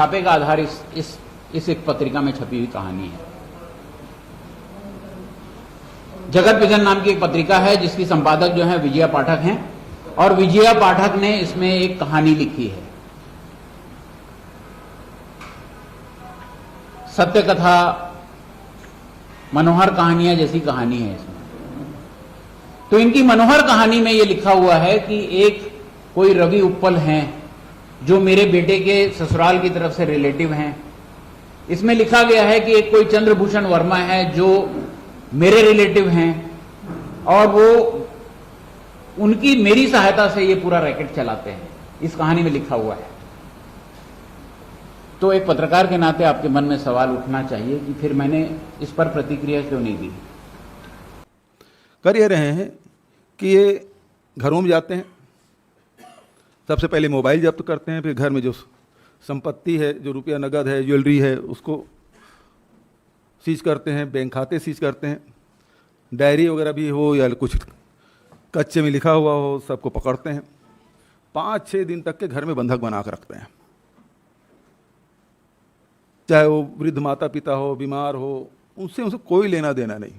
छापे का आधार इस एक पत्रिका में छपी हुई कहानी है। जगत विजन नाम की एक पत्रिका है जिसकी संपादक जो है विजया पाठक हैं, और विजया पाठक ने इसमें एक कहानी लिखी है, सत्य कथा मनोहर कहानियां जैसी कहानी है इसमें। तो इनकी मनोहर कहानी में यह लिखा हुआ है कि एक कोई रवि उत्पल हैं जो मेरे बेटे के ससुराल की तरफ से रिलेटिव हैं। इसमें लिखा गया है कि एक कोई चंद्रभूषण वर्मा है जो मेरे रिलेटिव हैं, और वो उनकी मेरी सहायता से ये पूरा रैकेट चलाते हैं। इस कहानी में लिखा हुआ है। तो एक पत्रकार के नाते आपके मन में सवाल उठना चाहिए कि फिर मैंने इस पर प्रतिक्रिया क्यों नहीं दी। कर ये रहे हैं कि ये घरों में जाते हैं, सबसे पहले मोबाइल जब्त करते हैं, फिर घर में जो संपत्ति है, जो रुपया नगद है, ज्वेलरी है, उसको सीज करते हैं, बैंक खाते सीज करते हैं, डायरी वगैरह भी हो या कुछ कच्चे में लिखा हुआ हो, सबको पकड़ते हैं। 5-6 दिन तक के घर में बंधक बना कर रखते हैं, चाहे वो वृद्ध माता पिता हो, बीमार हो, उनसे कोई लेना देना नहीं,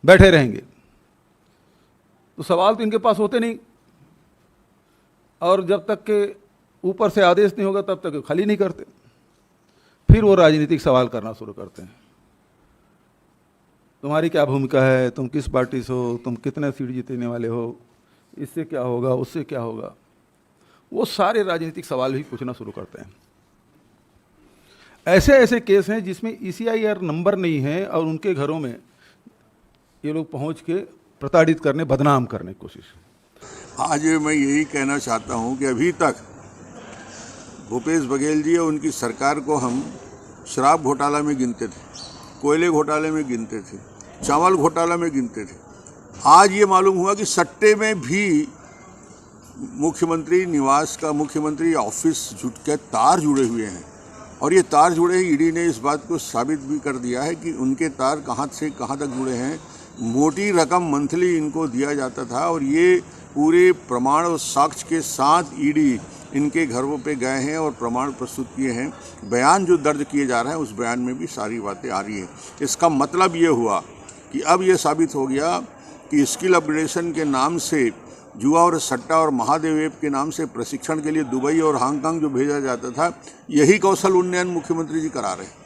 बैठे रहेंगे। तो सवाल तो इनके पास होते नहीं, और जब तक के ऊपर से आदेश नहीं होगा तब तक खाली नहीं करते। फिर वो राजनीतिक सवाल करना शुरू करते हैं, तुम्हारी क्या भूमिका है, तुम किस पार्टी से हो, तुम कितने सीट जीतने वाले हो, इससे क्या होगा, उससे क्या होगा। वो सारे राजनीतिक सवाल भी पूछना शुरू करते हैं। ऐसे ऐसे केस हैं जिसमें ECIR नंबर नहीं है और उनके घरों में ये लोग पहुंच के प्रताड़ित करने, बदनाम करने की कोशिश। आज मैं यही कहना चाहता हूं कि अभी तक भूपेश बघेल जी और उनकी सरकार को हम शराब घोटाला में गिनते थे, कोयले घोटाले में गिनते थे, चावल घोटाला में गिनते थे। आज ये मालूम हुआ कि सट्टे में भी मुख्यमंत्री निवास का, मुख्यमंत्री ऑफिस के तार जुड़े हुए हैं, और ये तार जुड़े हैं। ईडी ने इस बात को साबित भी कर दिया है कि उनके तार कहाँ से कहाँ तक जुड़े हैं। मोटी रकम मंथली इनको दिया जाता था, और ये पूरे प्रमाण और साक्ष्य के साथ ईडी इनके घरों पे गए हैं और प्रमाण प्रस्तुत किए हैं। बयान जो दर्ज किए जा रहे हैं उस बयान में भी सारी बातें आ रही हैं। इसका मतलब ये हुआ कि अब ये साबित हो गया कि स्किल अपग्रेडेशन के नाम से जुआ और सट्टा और महादेव ऐप के नाम से प्रशिक्षण के लिए दुबई और हांगकांग जो भेजा जाता था, यही कौशल उन्नयन मुख्यमंत्री जी करा रहे हैं।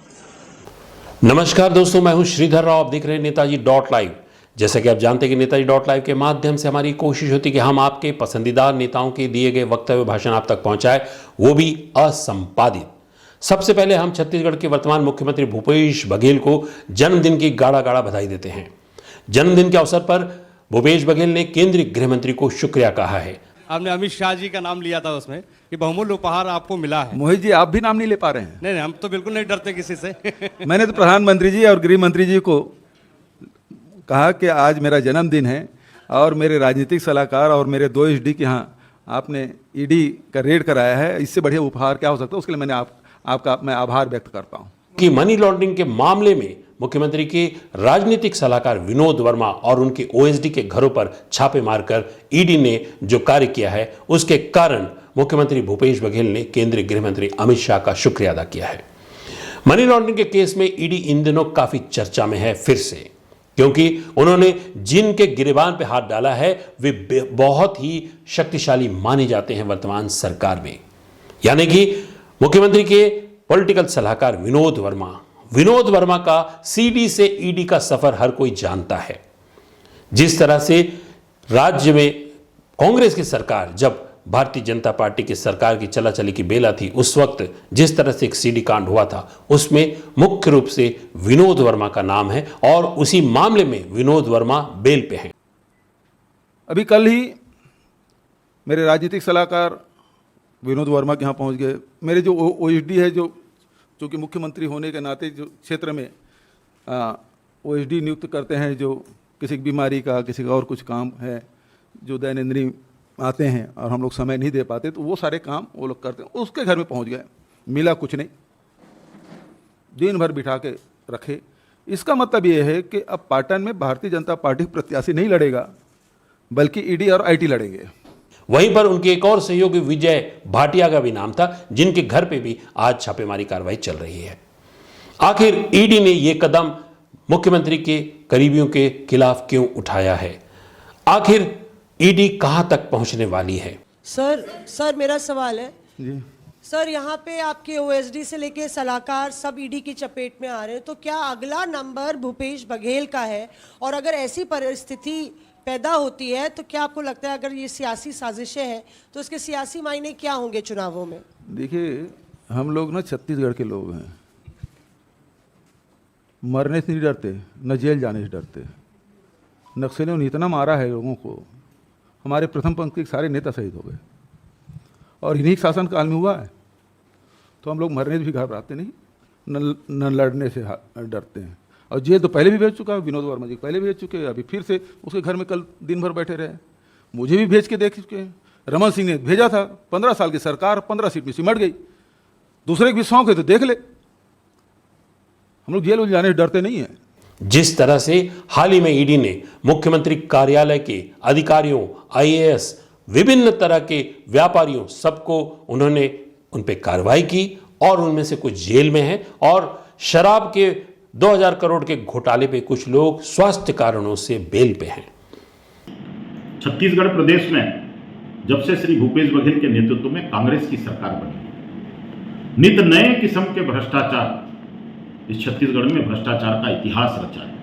नमस्कार दोस्तों, मैं हूं श्रीधर राव। आप देख रहे हैं नेताजी .live। जैसा कि आप जानते हैं कि नेताजी .live के माध्यम से हमारी कोशिश होती है कि हम आपके पसंदीदा नेताओं के दिए गए वक्तव्य भाषण आप तक पहुंचाए, वो भी असंपादित। सबसे पहले हम छत्तीसगढ़ के वर्तमान मुख्यमंत्री भूपेश बघेल को जन्मदिन की गाढ़ा गाढ़ा बधाई देते हैं। जन्मदिन के अवसर पर भूपेश बघेल ने केंद्रीय गृह मंत्री को शुक्रिया कहा है। आपने अमित शाह जी का नाम लिया था उसमें कि बहुमूल्य उपहार आपको मिला है। मोहित जी, आप भी नाम नहीं ले पा रहे हैं। नहीं, हम तो बिल्कुल नहीं डरते किसी से। मैंने तो प्रधानमंत्री जी और गृह मंत्री जी को कहा कि आज मेरा जन्मदिन है और मेरे राजनीतिक सलाहकार और मेरे 2 SD के यहाँ आपने ED का रेड कराया है, इससे बढ़िया उपहार क्या हो सकता है। उसके लिए मैंने आपका मैं आभार व्यक्त करता हूँ। कि मनी लॉन्ड्रिंग के मामले में मुख्यमंत्री के राजनीतिक सलाहकार विनोद वर्मा और उनके OSD के घरों पर छापे मारकर ED ने जो कार्य किया है, उसके कारण मुख्यमंत्री भूपेश बघेल ने केंद्रीय गृह मंत्री अमित शाह का शुक्रिया अदा किया है। मनी लॉन्ड्रिंग के केस में ED इन दिनों काफी चर्चा में है फिर से, क्योंकि उन्होंने जिनके गिरेबान पे हाथ डाला है वे बहुत ही शक्तिशाली माने जाते हैं वर्तमान सरकार में, यानी कि मुख्यमंत्री के पॉलिटिकल सलाहकार विनोद वर्मा का CD से ED का सफर हर कोई जानता है। जिस तरह से राज्य में कांग्रेस की सरकार, जब भारतीय जनता पार्टी की सरकार की चलाचली की बेला थी, उस वक्त जिस तरह से एक CD कांड हुआ था, उसमें मुख्य रूप से विनोद वर्मा का नाम है और उसी मामले में विनोद वर्मा बेल पे हैं। अभी कल ही मेरे राजनीतिक सलाहकार विनोद वर्मा के यहाँ पहुँच गए। मेरे जो OSD है, जो कि मुख्यमंत्री होने के नाते जो क्षेत्र में OSD नियुक्त करते हैं, जो किसी की बीमारी का, किसी का और कुछ काम है जो दैनंदिन आते हैं और हम लोग समय नहीं दे पाते, तो वो सारे काम वो लोग करते हैं। उसके घर में पहुंच गए, मिला कुछ नहीं, दिन भर बिठा के रखे। इसका मतलब ये है कि अब पाटन में भारतीय जनता पार्टी प्रत्याशी नहीं लड़ेगा, बल्कि ED और IT लड़ेंगे। वहीं पर उनके एक और सहयोगी विजय भाटिया का भी नाम था, जिनके घर पे भी आज छापेमारी कार्रवाई चल रही है। आखिर ईडी ने यह कदम मुख्यमंत्री के करीबियों के खिलाफ क्यों उठाया है? आखिर ईडी कहां तक पहुंचने वाली है? सर मेरा सवाल है जी। सर, यहाँ पे आपके ओएसडी से लेके सलाहकार सब ईडी की चपेट में आ रहे हैं, तो क्या अगला नंबर भूपेश बघेल का है? और अगर ऐसी परिस्थिति पैदा होती है तो क्या आपको लगता है अगर ये सियासी साजिशें हैं तो इसके सियासी मायने क्या होंगे चुनावों में? देखिए, हम लोग ना छत्तीसगढ़ के लोग हैं, मरने से नहीं डरते, न जेल जाने से डरते। नक्सलियों ने इतना मारा है लोगों को, हमारे प्रथम पंक्ति के सारे नेता शहीद हो गए और इन्हीं शासन काल में हुआ है। तो हम लोग मरने से भी घबराते नहीं, न लड़ने से डरते हैं। और जेल तो पहले भी भेज चुका है, विनोद वर्मा जी पहले भेज चुके हैं, अभी फिर से उसके घर में कल दिन भर बैठे रहे। मुझे भी भेज के देख चुके हैं। रमन सिंह ने भेजा था, 15 साल की सरकार 15 सीट में सिमट गई। दूसरे के भी शौक है तो देख ले, हम लोग जेल जाने से डरते नहीं हैं। जिस तरह से हाल ही में ईडी ने मुख्यमंत्री कार्यालय के अधिकारियों, आईएएस, विभिन्न तरह के व्यापारियों, सबको उन्होंने उन पे कार्रवाई की और उनमें से कुछ जेल में हैं और शराब के 2000 करोड़ के घोटाले पे कुछ लोग स्वास्थ्य कारणों से बेल पे हैं। छत्तीसगढ़ प्रदेश में जब से श्री भूपेश बघेल के नेतृत्व में कांग्रेस की सरकार बनी, नित नए किस्म के भ्रष्टाचार इस छत्तीसगढ़ में भ्रष्टाचार का इतिहास रचा है।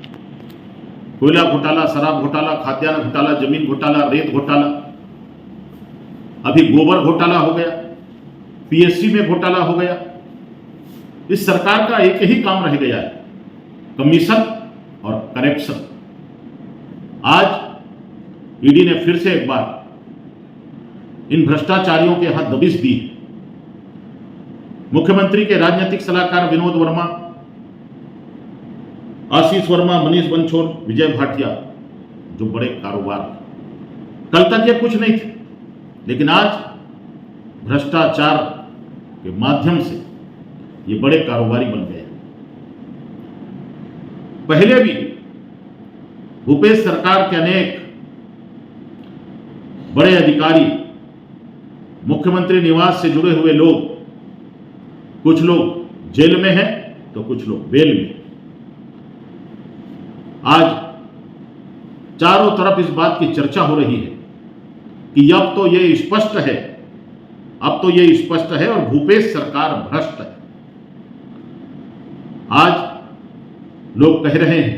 कोयला घोटाला, शराब घोटाला, खाद्यान्न घोटाला, जमीन घोटाला, रेत घोटाला, अभी गोबर घोटाला हो गया, पीएससी में घोटाला हो गया। इस सरकार का एक ही काम रह गया है, कमीशन और करप्शन। आज ईडी ने फिर से एक बार इन भ्रष्टाचारियों के हाथ दबिश दी। मुख्यमंत्री के राजनीतिक सलाहकार विनोद वर्मा, आशीष वर्मा, मनीष बंछोर, विजय भाटिया, जो बड़े कारोबार, कल तक ये कुछ नहीं थे, लेकिन आज भ्रष्टाचार के माध्यम से ये बड़े कारोबारी बन गए। पहले भी भूपेश सरकार के अनेक बड़े अधिकारी, मुख्यमंत्री निवास से जुड़े हुए लोग, कुछ लोग जेल में हैं तो कुछ लोग बेल में। आज चारों तरफ इस बात की चर्चा हो रही है कि अब तो ये स्पष्ट है, अब तो ये स्पष्ट है और भूपेश सरकार भ्रष्ट है। आज लोग कह रहे हैं,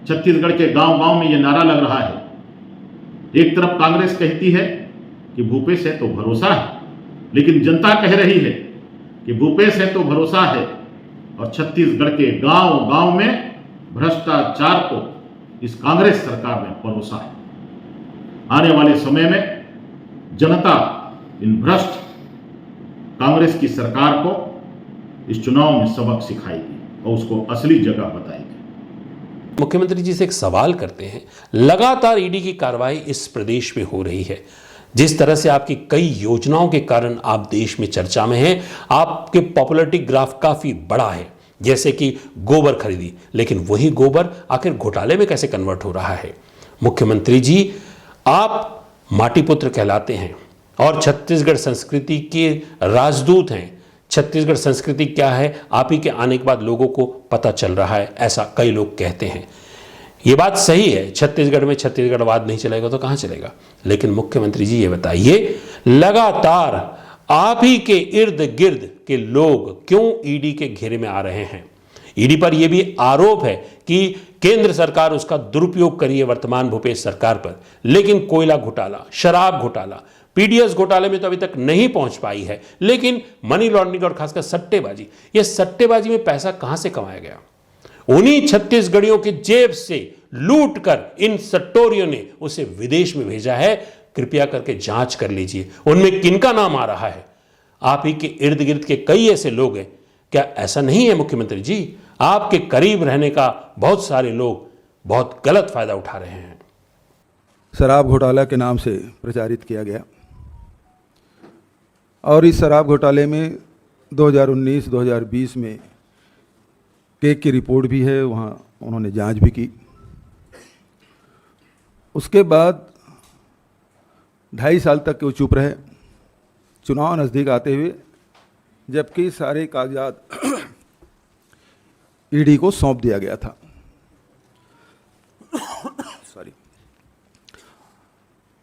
छत्तीसगढ़ के गांव-गांव में ये नारा लग रहा है। एक तरफ कांग्रेस कहती है कि भूपेश है तो भरोसा है, लेकिन जनता कह रही है कि भूपेश है तो भरोसा है और छत्तीसगढ़ के गांव-गांव में भ्रष्टाचार को इस कांग्रेस सरकार में परोसा है। आने वाले समय में जनता इन भ्रष्ट कांग्रेस की सरकार को इस चुनाव में सबक सिखाएगी और उसको असली जगह बताएगी। मुख्यमंत्री जी से एक सवाल करते हैं, लगातार ईडी की कार्रवाई इस प्रदेश में हो रही है, जिस तरह से आपकी कई योजनाओं के कारण आप देश में चर्चा में हैं, आपके पॉपुलैरिटी ग्राफ काफी बड़ा है, जैसे कि गोबर खरीदी, लेकिन वही गोबर आखिर घोटाले में कैसे कन्वर्ट हो रहा है? मुख्यमंत्री जी, आप माटी पुत्र कहलाते हैं और छत्तीसगढ़ संस्कृति के राजदूत हैं। छत्तीसगढ़ संस्कृति क्या है, आप ही के आने के बाद लोगों को पता चल रहा है, ऐसा कई लोग कहते हैं। ये बात सही है, छत्तीसगढ़ में छत्तीसगढ़वाद नहीं चलेगा तो कहां चलेगा। लेकिन मुख्यमंत्री जी ये बताइए, लगातार आप ही के इर्द गिर्द के लोग क्यों ईडी के घेरे में आ रहे हैं? ईडी पर यह भी आरोप है कि केंद्र सरकार उसका दुरुपयोग करी है वर्तमान भूपेश सरकार पर, लेकिन कोयला घोटाला, शराब घोटाला, पीडीएस घोटाले में तो अभी तक नहीं पहुंच पाई है, लेकिन मनी लॉन्ड्रिंग और खासकर सट्टेबाजी, यह सट्टेबाजी में पैसा कहां से कमाया गया? उन्हीं छत्तीसगढ़ियों के जेब से लूट कर इन सट्टोरियों ने उसे विदेश में भेजा है। कृपया करके जांच कर लीजिए, उनमें किनका नाम आ रहा है। आप ही के इर्द गिर्द के कई ऐसे लोग हैं। क्या ऐसा नहीं है मुख्यमंत्री जी, आपके करीब रहने का बहुत सारे लोग बहुत गलत फायदा उठा रहे हैं? शराब घोटाला के नाम से प्रचारित किया गया और इस शराब घोटाले में 2019-2020 में केक की रिपोर्ट भी है, वहाँ उन्होंने जांच भी की। उसके बाद 2.5 साल तक वो चुप रहे, चुनाव नज़दीक आते हुए, जबकि सारे कागजात ईडी को सौंप दिया गया था। सॉरी।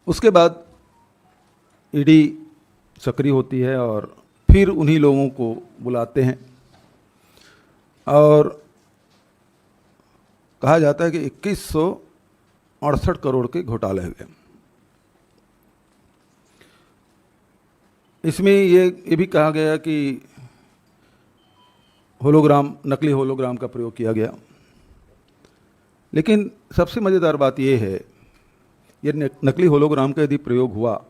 उसके बाद ईडी सक्रिय होती है और फिर उन्हीं लोगों को बुलाते हैं और कहा जाता है कि 2168 करोड़ के घोटाले हुए। इसमें ये भी कहा गया कि होलोग्राम, नकली होलोग्राम का प्रयोग किया गया। लेकिन सबसे मज़ेदार बात ये है, ये नकली होलोग्राम का यदि प्रयोग हुआ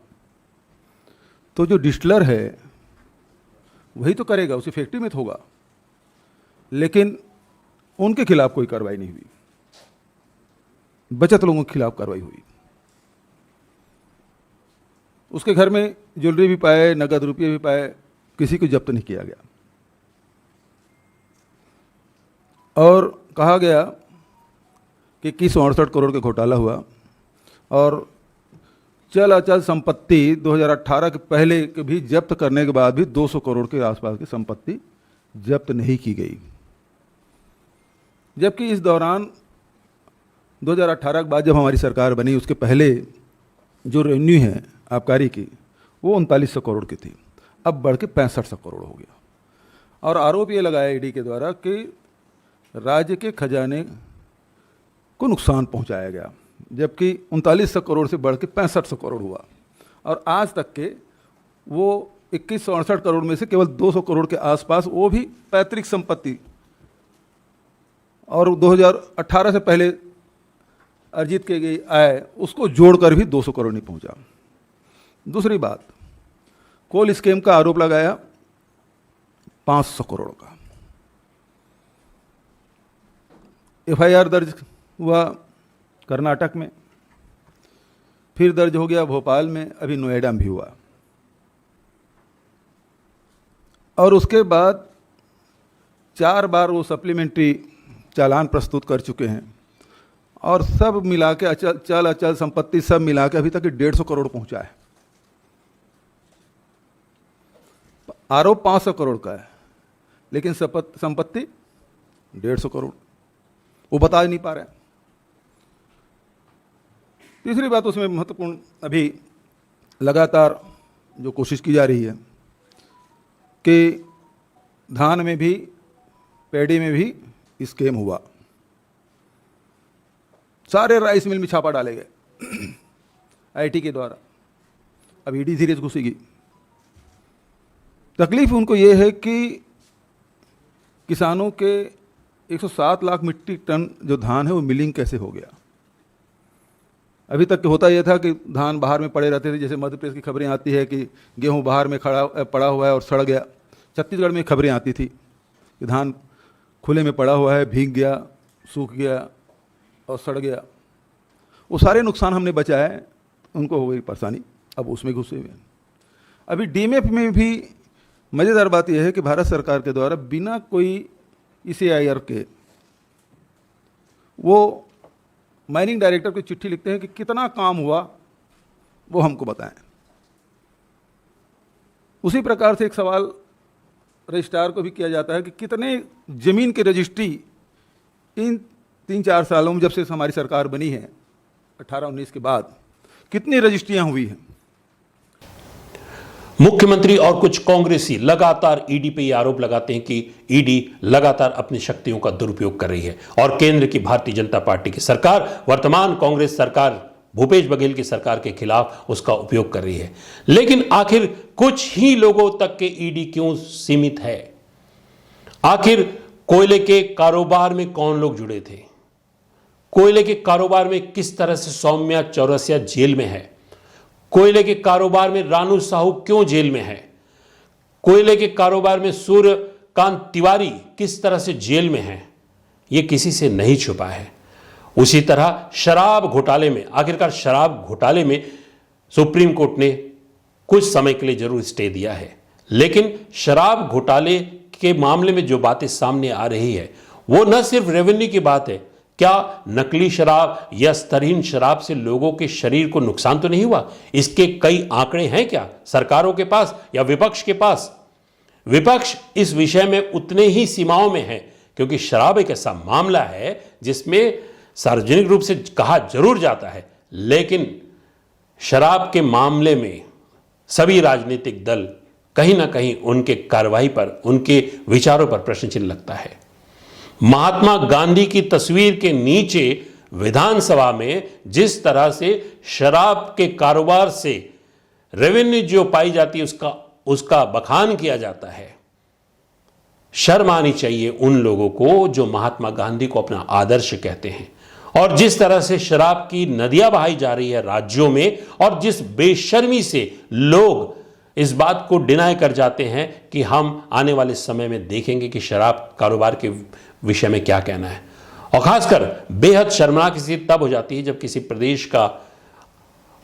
तो जो डिस्टिलर है वही तो करेगा, उसे फैक्ट्री में तो होगा, लेकिन उनके खिलाफ कोई कार्रवाई नहीं हुई, बचत लोगों के खिलाफ कार्रवाई हुई। उसके घर में ज्वेलरी भी पाए, नगद रुपये भी पाए, किसी को जब्त नहीं किया गया। और कहा गया कि 2168 करोड़ का घोटाला हुआ और चल अचल संपत्ति 2018 के पहले के भी जब्त करने के बाद भी 200 करोड़ के आसपास की संपत्ति जब्त नहीं की गई। जबकि इस दौरान 2018 के बाद जब हमारी सरकार बनी, उसके पहले जो रेवेन्यू है आबकारी की, वो 3900 करोड़ की थी, अब बढ़ के 6500 करोड़ हो गया। और आरोप ये लगाया ईडी के द्वारा कि राज्य के खजाने को नुकसान पहुंचाया गया, जबकि 3900 करोड़ से बढ़ के 6500 करोड़ हुआ। और आज तक के वो 2168 करोड़ में से केवल 200 करोड़ के आसपास, वो भी पैतृक संपत्ति, और 2018 से पहले अर्जित की गई आय, उसको जोड़कर भी 200 करोड़ नहीं पहुंचा। दूसरी बात, कोल स्कीम का आरोप लगाया 500 करोड़ का। एफआईआर दर्ज हुआ कर्नाटक में, फिर दर्ज हो गया भोपाल में, अभी नोएडा में भी हुआ। और उसके बाद 4 बार वो सप्लीमेंट्री चालान प्रस्तुत कर चुके हैं और सब मिला के चल अचल संपत्ति सब मिला के अभी तक 150 करोड़ पहुंचा है। आरोप 500 करोड़ का है, लेकिन संपत्ति 150 करोड़, वो बता ही नहीं पा रहे हैं। तीसरी बात उसमें महत्वपूर्ण, अभी लगातार जो कोशिश की जा रही है कि धान में भी, पैडी में भी स्कैम हुआ। सारे राइस मिल में छापा डाले गए आईटी के द्वारा। अब ईडी धीरे से घुसेगी। तकलीफ उनको ये है कि किसानों के 107 लाख मीट्रिक टन जो धान है वो मिलिंग कैसे हो गया। अभी तक होता यह था कि धान बाहर में पड़े रहते थे, जैसे मध्य प्रदेश की खबरें आती है कि गेहूं बाहर में पड़ा हुआ है और सड़ गया। छत्तीसगढ़ में खबरें आती थी कि धान खुले में पड़ा हुआ है, भीग गया, सूख गया और सड़ गया। वो सारे नुकसान हमने बचाए, उनको हो गई परेशानी, अब उसमें घुसे हुए हैं। अभी डीएमएफ में भी मज़ेदार बात यह है कि भारत सरकार के द्वारा बिना कोई ECIR के वो माइनिंग डायरेक्टर को चिट्ठी लिखते हैं कि कितना काम हुआ वो हमको बताएं। उसी प्रकार से एक सवाल रजिस्ट्रार को भी किया जाता है कि कितने ज़मीन की रजिस्ट्री इन 3-4 सालों में, जब से हमारी सरकार बनी है 18-19 के बाद, कितनी रजिस्ट्रियां हुई हैं। मुख्यमंत्री और कुछ कांग्रेसी लगातार ईडी पे यह आरोप लगाते हैं कि ईडी लगातार अपनी शक्तियों का दुरुपयोग कर रही है और केंद्र की भारतीय जनता पार्टी की सरकार, वर्तमान कांग्रेस सरकार, भूपेश बघेल की सरकार के खिलाफ उसका उपयोग कर रही है। लेकिन आखिर कुछ ही लोगों तक के ईडी क्यों सीमित है? आखिर कोयले के कारोबार में कौन लोग जुड़े थे? कोयले के कारोबार में किस तरह से सौम्या चौरसिया जेल में है? कोयले के कारोबार में रानू साहू क्यों जेल में है? कोयले के कारोबार में सूर्यकांत तिवारी किस तरह से जेल में है? यह किसी से नहीं छुपा है। उसी तरह शराब घोटाले में, आखिरकार शराब घोटाले में सुप्रीम कोर्ट ने कुछ समय के लिए जरूर स्टे दिया है, लेकिन शराब घोटाले के मामले में जो बातें सामने आ रही है वो न सिर्फ रेवेन्यू की बात है, क्या नकली शराब या स्तरहीन शराब से लोगों के शरीर को नुकसान तो नहीं हुआ? इसके कई आंकड़े हैं क्या सरकारों के पास या विपक्ष के पास? विपक्ष इस विषय में उतने ही सीमाओं में है, क्योंकि शराब एक ऐसा मामला है जिसमें सार्वजनिक रूप से कहा जरूर जाता है, लेकिन शराब के मामले में सभी राजनीतिक दल कहीं ना कहीं उनके कार्रवाई पर, उनके विचारों पर प्रश्न चिन्ह लगता है। महात्मा गांधी की तस्वीर के नीचे विधानसभा में जिस तरह से शराब के कारोबार से रेवेन्यू जो पाई जाती है उसका बखान किया जाता है, शर्म आनी चाहिए उन लोगों को जो महात्मा गांधी को अपना आदर्श कहते हैं। और जिस तरह से शराब की नदियां बहाई जा रही है राज्यों में, और जिस बेशर्मी से लोग इस बात को डिनाई कर जाते हैं कि हम आने वाले समय में देखेंगे कि शराब कारोबार के विषय में क्या कहना है। और खासकर बेहद शर्मनाक स्थिति तब हो जाती है जब किसी प्रदेश का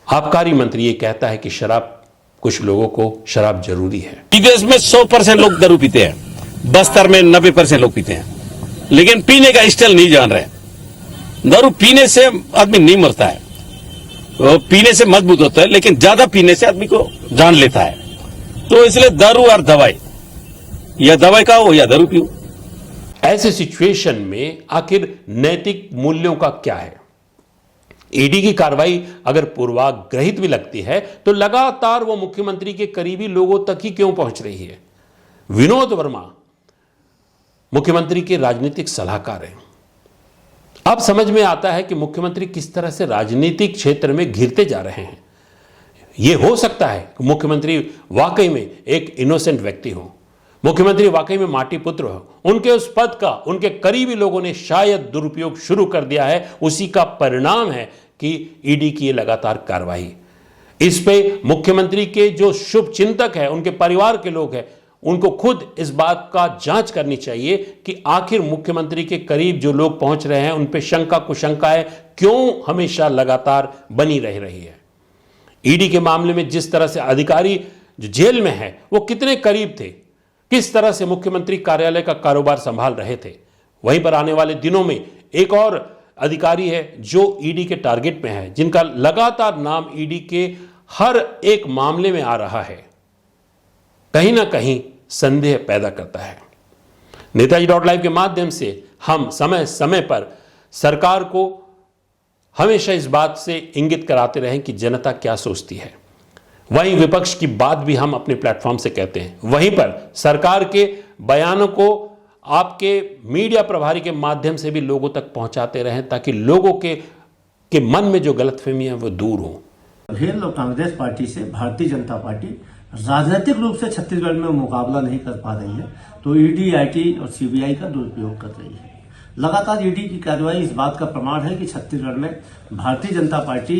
आबकारी मंत्री ये कहता है कि शराब, कुछ लोगों को शराब जरूरी है। विदेश में 100% लोग दारू पीते हैं, बस्तर में 90% लोग पीते हैं, लेकिन पीने का स्टाइल नहीं जान रहे। दारू पीने से आदमी नहीं मरता है, वो पीने से मजबूत होता है, लेकिन ज्यादा पीने से आदमी को जान लेता है। तो इसलिए दारू और दवाई, या दवाई का हो या दारू पियो। ऐसे सिचुएशन में आखिर नैतिक मूल्यों का क्या है? ईडी की कार्रवाई अगर पूर्वाग्रहित भी लगती है तो लगातार वो मुख्यमंत्री के करीबी लोगों तक ही क्यों पहुंच रही है? विनोद वर्मा मुख्यमंत्री के राजनीतिक सलाहकार हैं। अब समझ में आता है कि मुख्यमंत्री किस तरह से राजनीतिक क्षेत्र में घिरते जा रहे हैं। यह हो सकता है कि मुख्यमंत्री वाकई में एक इनोसेंट व्यक्ति हो, मुख्यमंत्री वाकई में माटी पुत्र हो, उनके उस पद का उनके करीबी लोगों ने शायद दुरुपयोग शुरू कर दिया है। उसी का परिणाम है कि ईडी की ये लगातार कार्रवाई। इस पे मुख्यमंत्री के जो शुभ चिंतक है, उनके परिवार के लोग हैं, उनको खुद इस बात का जांच करनी चाहिए कि आखिर मुख्यमंत्री के करीब जो लोग पहुंच रहे हैं उन पे शंका कुशंकाएं क्यों हमेशा लगातार बनी रह रही है। ईडी के मामले में जिस तरह से अधिकारी जो जेल में है वो कितने करीब थे, किस तरह से मुख्यमंत्री कार्यालय का कारोबार संभाल रहे थे। वहीं पर आने वाले दिनों में एक और अधिकारी है जो ईडी के टारगेट में है, जिनका लगातार नाम ईडी के हर एक मामले में आ रहा है, कहीं ना कहीं संदेह पैदा करता है। नेताजी.लाइव के माध्यम से हम समय समय पर सरकार को हमेशा इस बात से इंगित कराते रहें कि जनता क्या सोचती है। वहीं विपक्ष की बात भी हम अपने प्लेटफॉर्म से कहते हैं, वहीं पर सरकार के बयानों को आपके मीडिया प्रभारी के माध्यम से भी लोगों तक पहुंचाते रहें, ताकि लोगों के मन में जो गलतफहमी है वो दूर हो। बघेल और कांग्रेस पार्टी से भारतीय जनता पार्टी राजनीतिक रूप से छत्तीसगढ़ में मुकाबला नहीं कर पा रही है, तो ईडी, आईटी और सीबीआई का दुरुपयोग कर रही है। लगातार ईडी की कार्रवाई इस बात का प्रमाण है कि छत्तीसगढ़ में भारतीय जनता पार्टी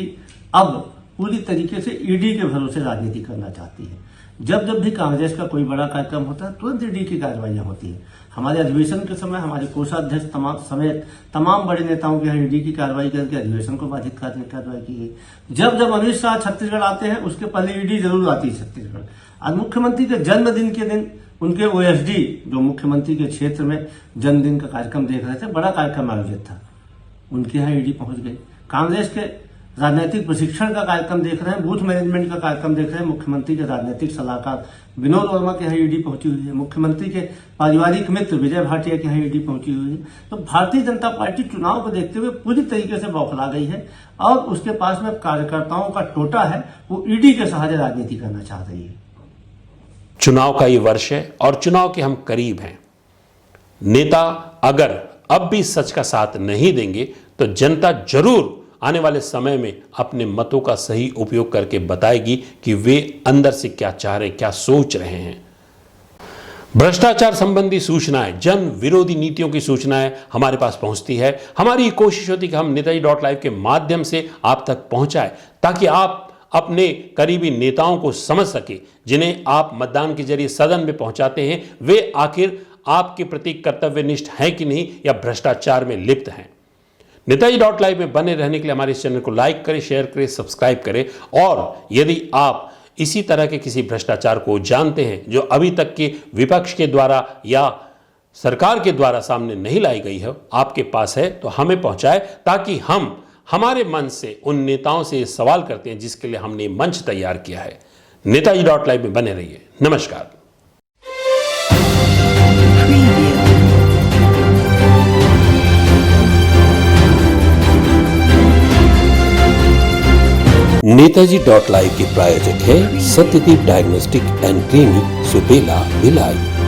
अब पूरी तरीके से ईडी के भरोसे राजनीति करना चाहती है। जब जब भी कांग्रेस का कोई बड़ा कार्यक्रम होता है तुरंत ईडी की कार्रवाइयां होती है। हमारे अधिवेशन के समय हमारे कोषाध्यक्ष समेत तमाम बड़े नेताओं के यहाँ ईडी की कार्रवाई करके अधिवेशन को बाधित करने की कार्रवाई की गई। जब जब अमित शाह छत्तीसगढ़ आते हैं उसके पहले ईडी जरूर आती है छत्तीसगढ़। आज मुख्यमंत्री के जन्मदिन के दिन उनके ओएसडी जो मुख्यमंत्री के क्षेत्र में जन्मदिन का कार्यक्रम देख रहे थे, बड़ा कार्यक्रम आयोजित था, उनके यहाँ ईडी पहुंच गई। कांग्रेस के राजनीतिक प्रशिक्षण का कार्यक्रम देख रहे हैं, बूथ मैनेजमेंट का कार्यक्रम देख रहे हैं, मुख्यमंत्री के राजनीतिक सलाहकार विनोद वर्मा के यहाँ ईडी पहुंची हुई है, मुख्यमंत्री के पारिवारिक मित्र विजय भाटिया के यहाँ ईडी पहुंची हुई है। तो भारतीय जनता पार्टी चुनाव को देखते हुए पूरी तरीके से बौखला गई है और उसके पास में कार्यकर्ताओं का टोटा है, वो ईडी के सहारे राजनीति करना चाह रही है। चुनाव का ये वर्ष है और चुनाव के हम करीब हैं। नेता अगर अब भी सच का साथ नहीं देंगे तो जनता जरूर आने वाले समय में अपने मतों का सही उपयोग करके बताएगी कि वे अंदर से क्या चाह रहे, क्या सोच रहे हैं। भ्रष्टाचार संबंधी सूचनाएं, जन विरोधी नीतियों की सूचनाएं हमारे पास पहुंचती है। हमारी कोशिश होती है कि हम नेताजी.लाइव के माध्यम से आप तक पहुंचाएं, ताकि आप अपने करीबी नेताओं को समझ सके, जिन्हें आप मतदान के जरिए सदन में पहुंचाते हैं, वे आखिर आपके प्रति कर्तव्यनिष्ठ हैं कि नहीं, या भ्रष्टाचार में लिप्त हैं। नेताजी.लाइव में बने रहने के लिए हमारे इस चैनल को लाइक करें, शेयर करें, सब्सक्राइब करें। और यदि आप इसी तरह के किसी भ्रष्टाचार को जानते हैं जो अभी तक के विपक्ष के द्वारा या सरकार के द्वारा सामने नहीं लाई गई है, आपके पास है तो हमें पहुंचाए, ताकि हम हमारे मन से उन नेताओं से सवाल करते हैं जिसके लिए हमने मंच तैयार किया है। नेताजी.live में बने रहिए। नमस्कार। नेताजी.live के प्रायोजक है Satyadeep diagnostic and clinic, Supela, Bhilai.